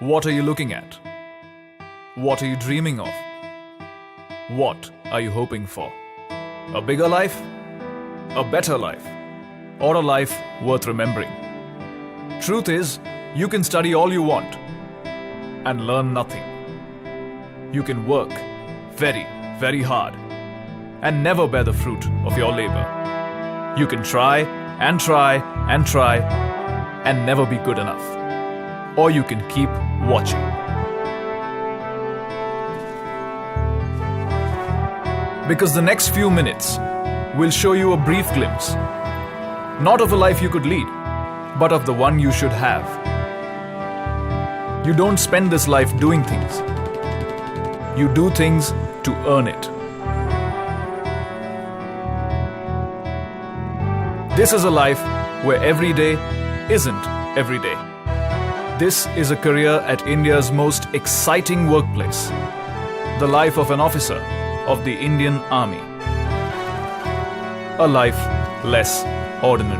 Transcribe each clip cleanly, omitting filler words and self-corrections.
What are you looking at? What are you dreaming of? What are you hoping for? A bigger life? A better life? Or a life worth remembering? Truth is, you can study all you want and learn nothing. You can work very, very hard and never bear the fruit of your labor. You can try and try and try and never be good enough. Or you can keep watching. Because the next few minutes will show you a brief glimpse, not of a life you could lead, but of the one you should have. You don't spend this life doing things. You do things to earn it. This is a life where every day isn't every day. This is a career at India's most exciting workplace, the life of an officer of the Indian Army. A life less ordinary.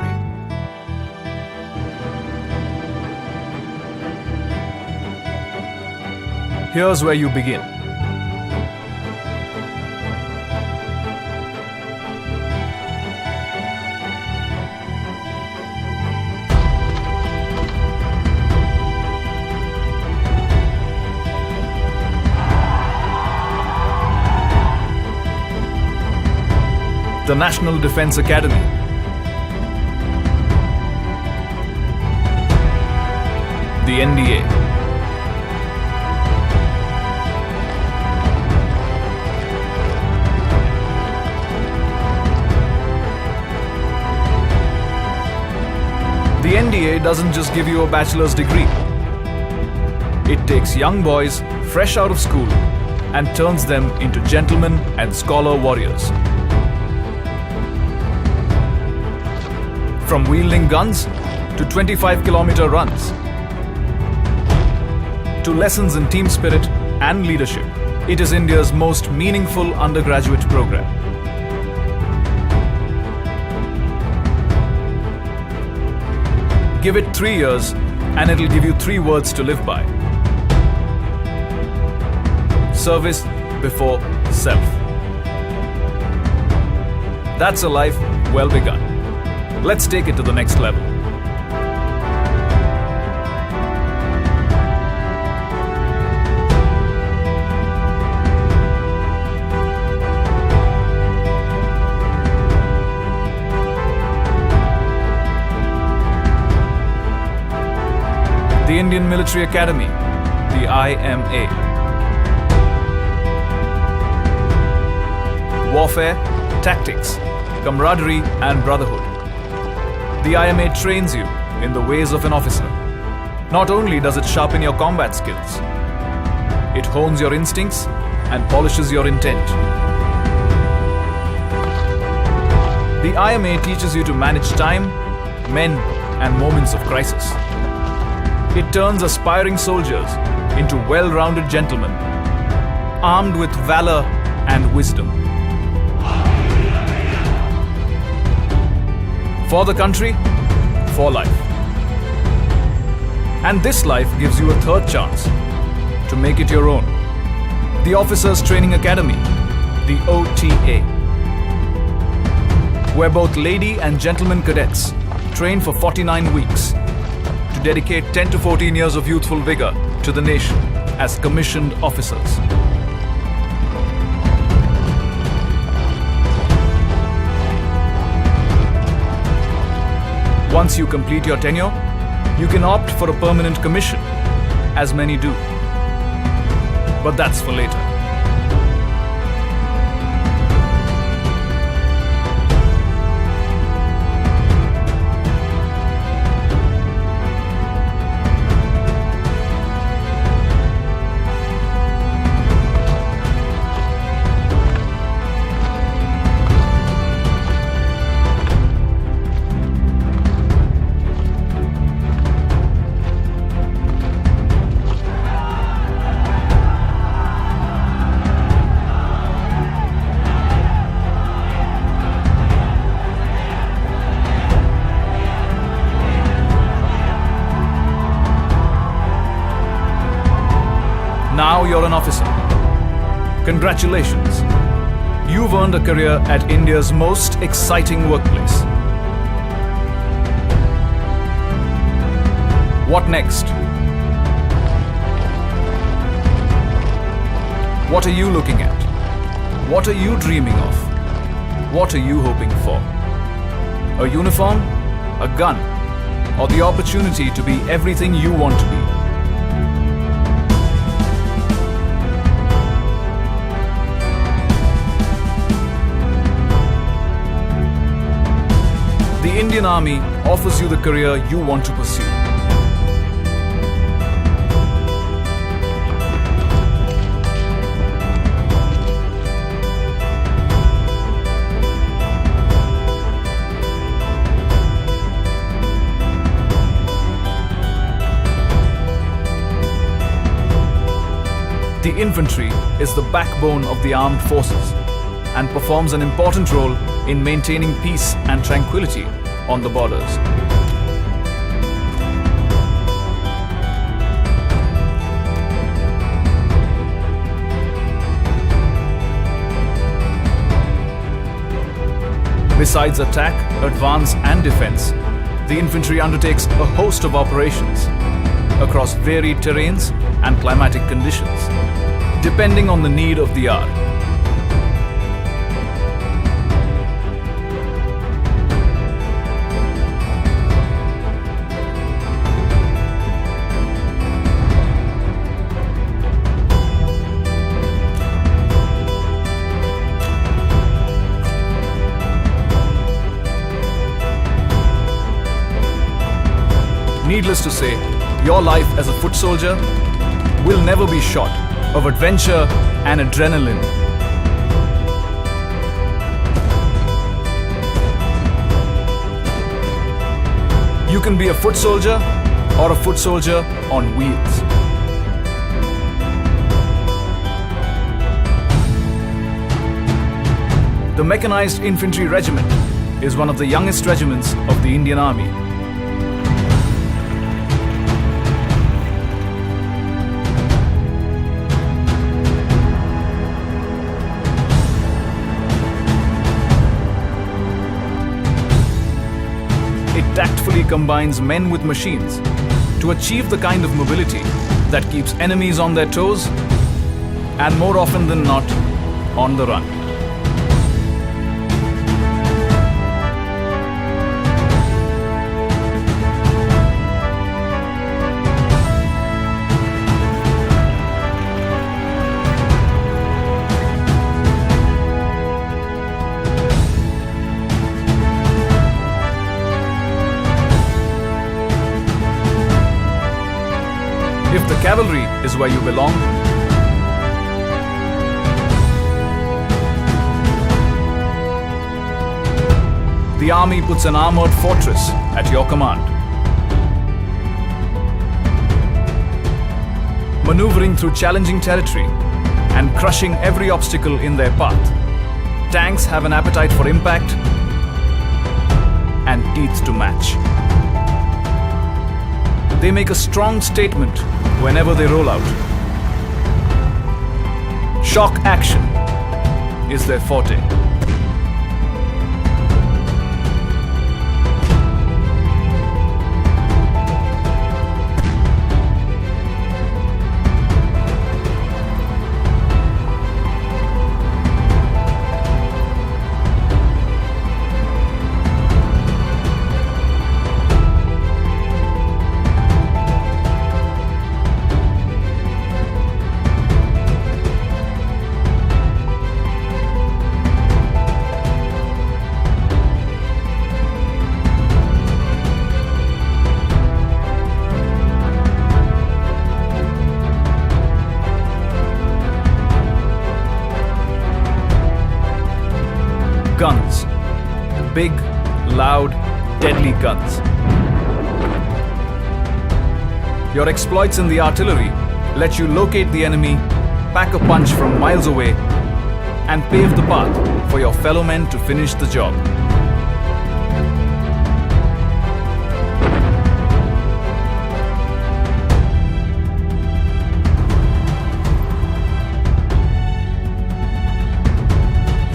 Here's where you begin. The National Defence Academy. The NDA. The NDA doesn't just give you a bachelor's degree. It takes young boys fresh out of school and turns them into gentlemen and scholar warriors. From wielding guns to 25-kilometer runs, to lessons in team spirit and leadership, it is India's most meaningful undergraduate program. Give it 3 years and it'll give you 3 words to live by. Service before self. That's a life well begun. Let's take it to the next level. The Indian Military Academy, the IMA. Warfare, tactics, camaraderie and brotherhood. The IMA trains you in the ways of an officer. Not only does it sharpen your combat skills, it hones your instincts and polishes your intent. The IMA teaches you to manage time, men, and moments of crisis. It turns aspiring soldiers into well-rounded gentlemen, armed with valor and wisdom. For the country, for life. And this life gives you a third chance to make it your own. The Officers Training Academy, the OTA, where both lady and gentleman cadets train for 49 weeks to dedicate 10 to 14 years of youthful vigor to the nation as commissioned officers. Once you complete your tenure, you can opt for a permanent commission, as many do. But that's for later. now you're an officer. Congratulations. You've earned a career at India's most exciting workplace. What next? What are you looking at? What are you dreaming of? What are you hoping for? A uniform? A gun? Or the opportunity to be everything you want to be? The Indian Army offers you the career you want to pursue. The infantry is the backbone of the armed forces and performs an important role in maintaining peace and tranquility on the borders. Besides attack, advance and defense, the infantry undertakes a host of operations across varied terrains and climatic conditions, depending on the need of the hour. Needless to say, your life as a foot soldier will never be short of adventure and adrenaline. You can be a foot soldier or a foot soldier on wheels. The Mechanized Infantry Regiment is one of the youngest regiments of the Indian Army. Tactfully combines men with machines to achieve the kind of mobility that keeps enemies on their toes and more often than not on the run. If the cavalry is where you belong, the army puts an armored fortress at your command. Maneuvering through challenging territory and crushing every obstacle in their path, tanks have an appetite for impact and teeth to match. They make a strong statement whenever they roll out. Shock action is their forte. Guns. Big, loud, deadly guns. Your exploits in the artillery let you locate the enemy, pack a punch from miles away, and pave the path for your fellow men to finish the job.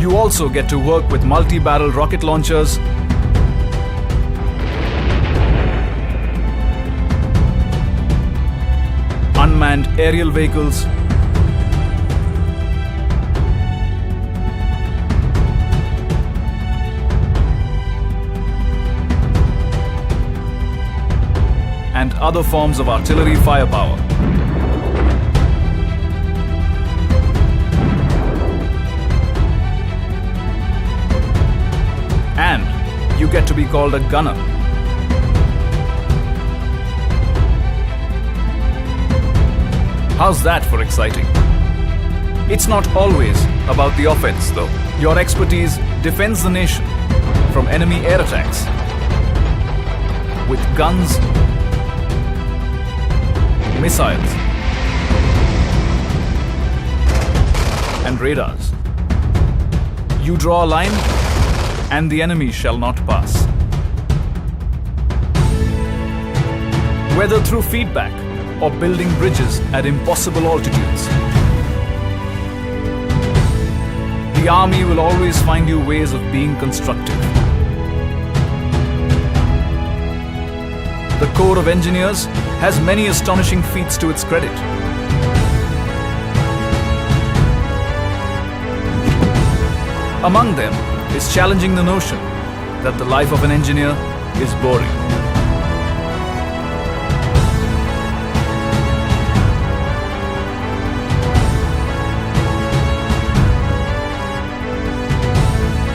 You also get to work with multi-barrel rocket launchers, unmanned aerial vehicles, and other forms of artillery firepower. And you get to be called a gunner. How's that for exciting? It's not always about the offense, though. Your expertise defends the nation from enemy air attacks with guns, missiles, and radars. You draw a line, and the enemy shall not pass. Whether through feedback or building bridges at impossible altitudes, the army will always find you ways of being constructive. The Corps of Engineers has many astonishing feats to its credit. Among them is challenging the notion that the life of an engineer is boring.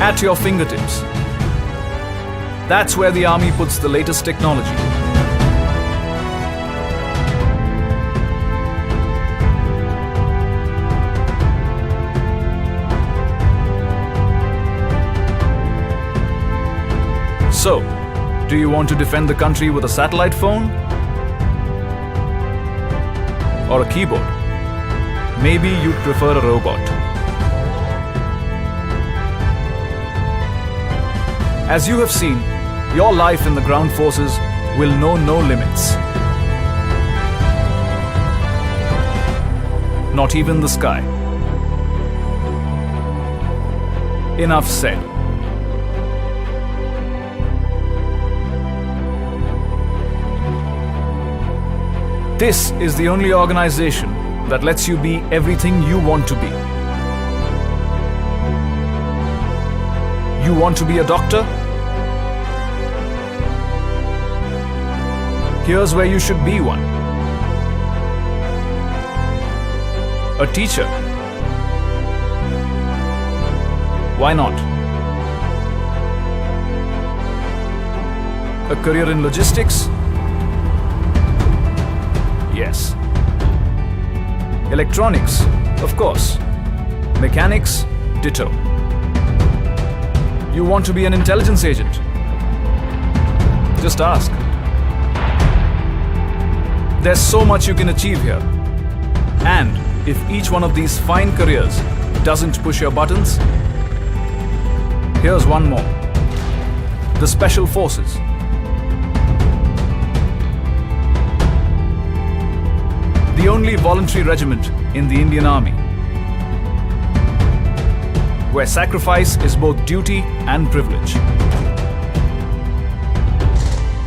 At your fingertips. That's where the army puts the latest technology. So, do you want to defend the country with a satellite phone? Or a keyboard? Maybe you'd prefer a robot. As you have seen, your life in the ground forces will know no limits. Not even the sky. Enough said. This is the only organization that lets you be everything you want to be. You want to be a doctor? Here's where you should be one. A teacher? Why not? A career in logistics? Yes. Electronics? Of course. Mechanics? Ditto. You want to be an intelligence agent? Just ask. There's so much you can achieve here. And if each one of these fine careers doesn't push your buttons, here's one more. The Special Forces. The only voluntary regiment in the Indian Army, where sacrifice is both duty and privilege,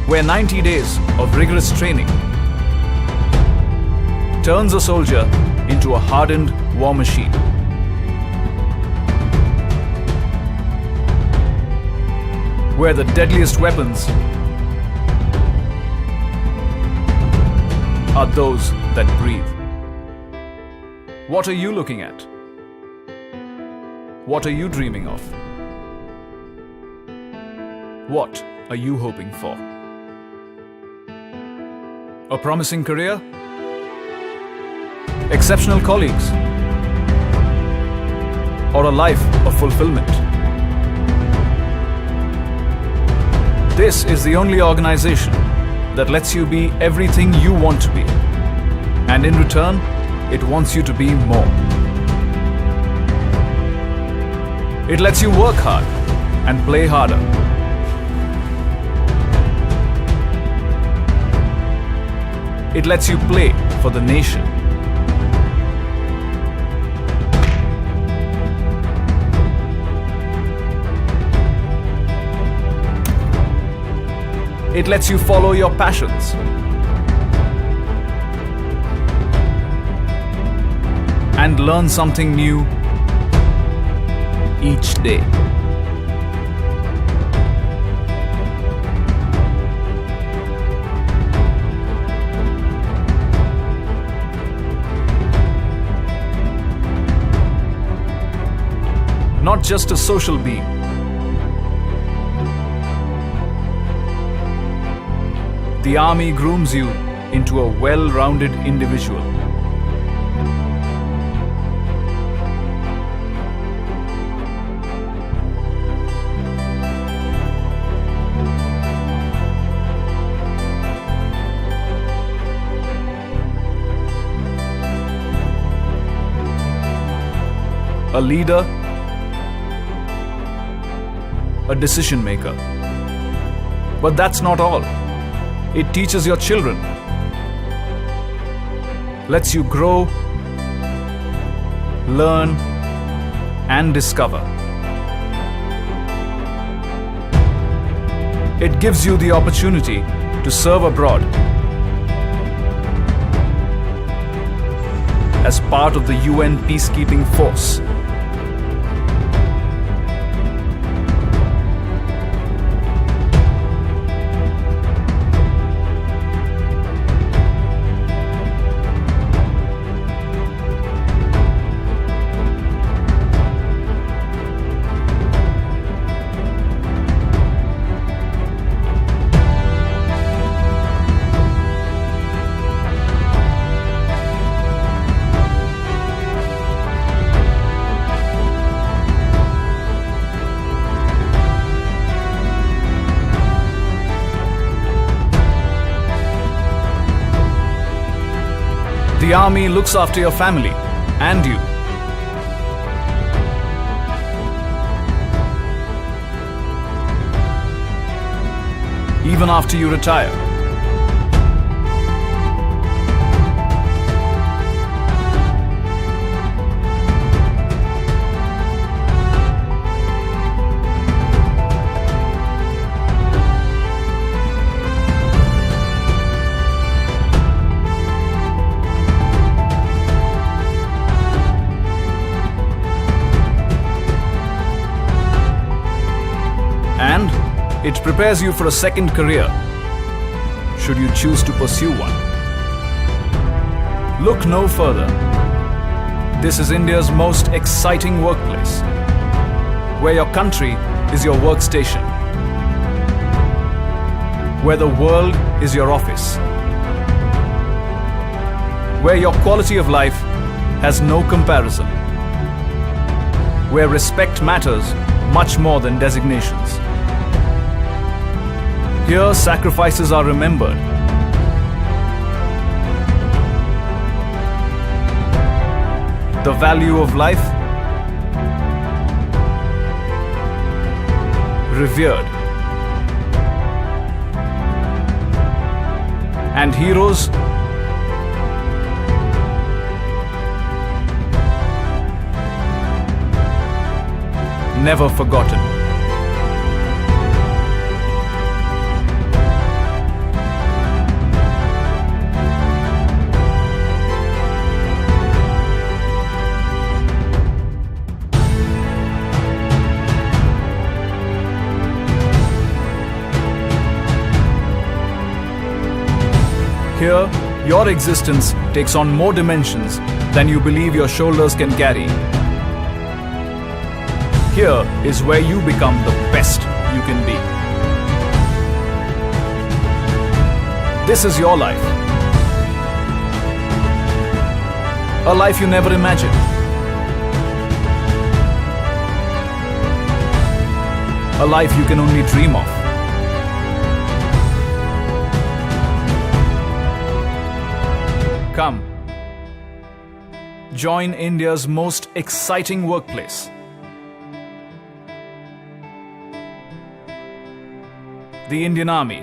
where 90 days of rigorous training turns a soldier into a hardened war machine. Where the deadliest weapons are those that breathe. What are you looking at? What are you dreaming of? What are you hoping for? A promising career? Exceptional colleagues? Or a life of fulfillment? This is the only organization that lets you be everything you want to be. And in return, it wants you to be more. It lets you work hard and play harder. It lets you play for the nation. It lets you follow your passions. And learn something new each day. Not just a social being. The army grooms you into a well-rounded individual. A leader, a decision maker. But that's not all. It teaches your children, lets you grow, learn, and discover. It gives you the opportunity to serve abroad as part of the UN peacekeeping force. The army looks after your family and you. Even after you retire. And it prepares you for a second career, should you choose to pursue one. Look no further. This is India's most exciting workplace, where your country is your workstation, where the world is your office, where your quality of life has no comparison, where respect matters much more than designations. Here, sacrifices are remembered. The value of life revered. And heroes never forgotten. Here, your existence takes on more dimensions than you believe your shoulders can carry. Here is where you become the best you can be. This is your life. A life you never imagined. A life you can only dream of. Come, join India's most exciting workplace. The Indian Army.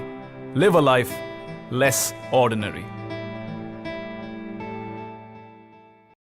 Live a life less ordinary.